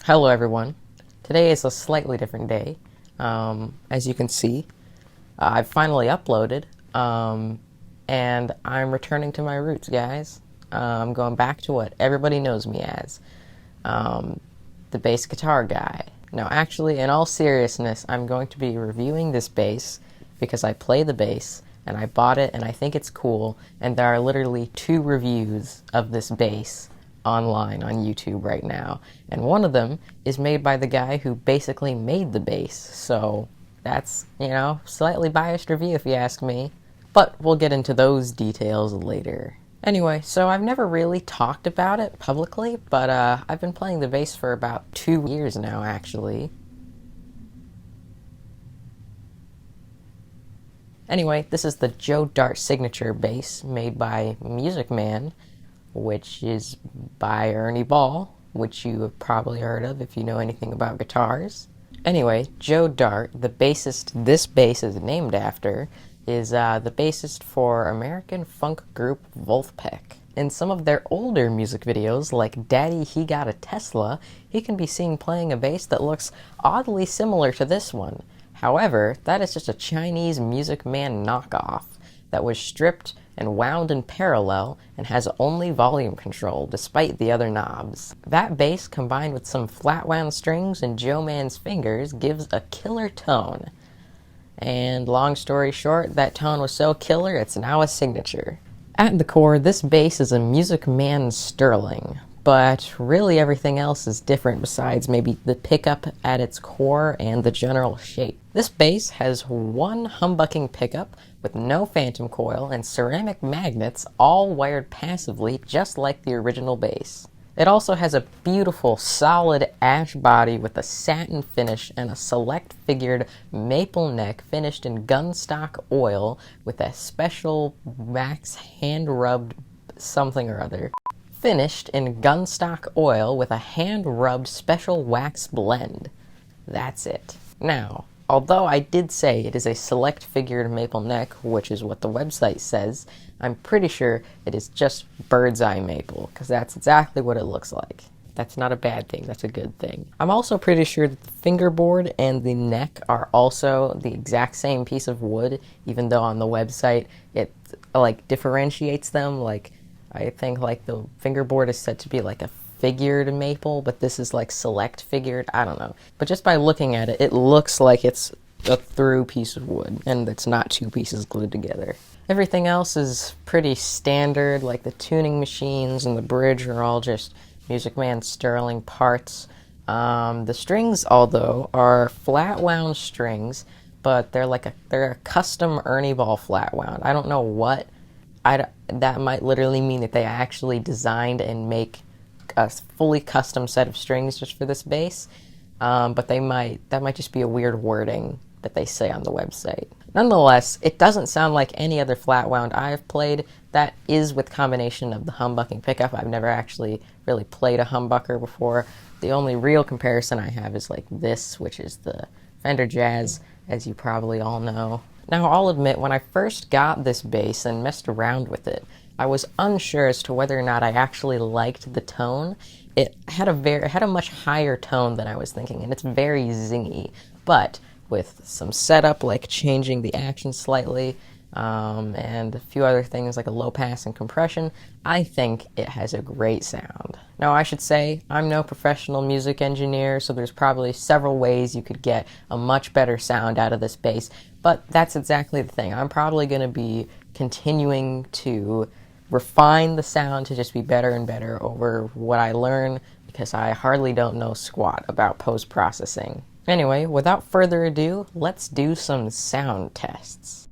Hello everyone. Today is a slightly different day. As you can see, I've finally uploaded, and I'm returning to my roots, guys. I'm going back to what everybody knows me as, the bass guitar guy. Now, actually, in all seriousness, I'm going to be reviewing this bass because I play the bass, and I bought it, and I think it's cool, and there are literally 2 reviews of this bass online on YouTube right now, and one of them is made by the guy who basically made the bass, so that's, slightly biased review if you ask me, but we'll get into those details later. Anyway, so I've never really talked about it publicly, but I've been playing the bass for about 2 years now, actually. Anyway, this is the Joe Dart signature bass made by Music Man, which is by Ernie Ball, which you have probably heard of if you know anything about guitars. Anyway, Joe Dart, the bassist this bass is named after, is the bassist for American funk group Vulf. In some of their older music videos, like Daddy He Got a Tesla, he can be seen playing a bass that looks oddly similar to this one. However, that is just a Chinese Music Man knockoff that was stripped and wound in parallel and has only volume control despite the other knobs. That bass combined with some flat wound strings and Joe Man's fingers gives a killer tone. And long story short, that tone was so killer it's now a signature. At the core, this bass is a Music Man Sterling, but really everything else is different besides maybe the pickup at its core and the general shape. This bass has one humbucking pickup with no phantom coil and ceramic magnets all wired passively just like the original bass. It also has a beautiful solid ash body with a satin finish and a select figured maple neck finished in gunstock oil with a special wax hand-rubbed something or other. Finished in gunstock oil with a hand-rubbed special wax blend. That's it. Now, although I did say it is a select figured maple neck, which is what the website says, I'm pretty sure it is just bird's eye maple, because that's exactly what it looks like. That's not a bad thing, that's a good thing. I'm also pretty sure that the fingerboard and the neck are also the exact same piece of wood, even though on the website it differentiates them. I think the fingerboard is said to be a figured maple, but this is select figured, I don't know. But just by looking at it, it looks like it's a through piece of wood, and it's not 2 pieces glued together. Everything else is pretty standard, like the tuning machines and the bridge are all just Music Man Sterling parts. The strings, although, are flat wound strings, but they're a custom Ernie Ball flat wound. I don't know what. That might literally mean that they actually designed and make a fully custom set of strings just for this bass, but that might just be a weird wording that they say on the website. Nonetheless, it doesn't sound like any other flat wound I've played. That is with combination of the humbucking pickup. I've never actually really played a humbucker before. The only real comparison I have is this, which is the Fender Jazz, as you probably all know. Now, I'll admit, when I first got this bass and messed around with it, I was unsure as to whether or not I actually liked the tone. It had a much higher tone than I was thinking, and it's very zingy. But with some setup, like changing the action slightly, and a few other things like a low pass and compression, I think it has a great sound. Now, I should say, I'm no professional music engineer, so there's probably several ways you could get a much better sound out of this bass, but that's exactly the thing. I'm probably going to be continuing to refine the sound to just be better and better over what I learn, because I hardly don't know squat about post-processing. Anyway, without further ado, let's do some sound tests.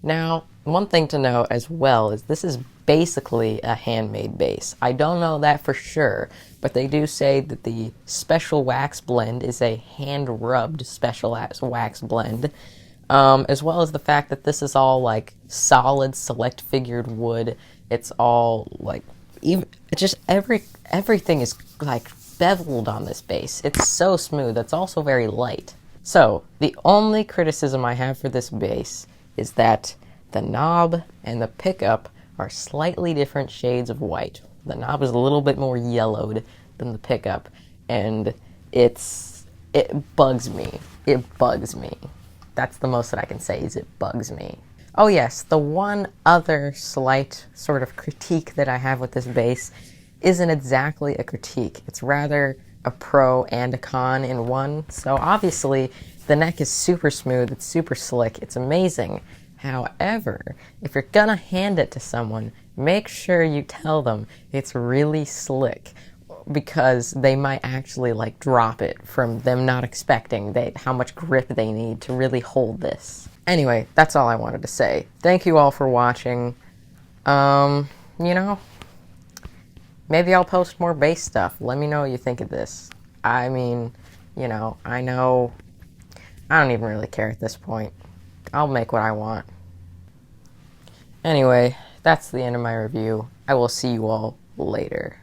Now, one thing to know as well is this is basically a handmade base. I don't know that for sure, but they do say that the special wax blend is a hand-rubbed special wax blend, as well as the fact that this is all like solid select figured wood. It's all like everything is like beveled on this base. It's so smooth. It's also very light. So the only criticism I have for this bass is that the knob and the pickup are slightly different shades of white. The knob is a little bit more yellowed than the pickup, and it bugs me. It bugs me. That's the most that I can say, is it bugs me. Oh yes, the one other slight sort of critique that I have with this bass isn't exactly a critique. It's rather a pro and a con in one. So obviously, the neck is super smooth, it's super slick, it's amazing. However, if you're gonna hand it to someone, make sure you tell them it's really slick, because they might actually like drop it from them not expecting how much grip they need to really hold this. Anyway, that's all I wanted to say. Thank you all for watching. You know, maybe I'll post more bass stuff. Let me know what you think of this. I mean, you know, I don't even really care at this point. I'll make what I want. Anyway, that's the end of my review. I will see you all later.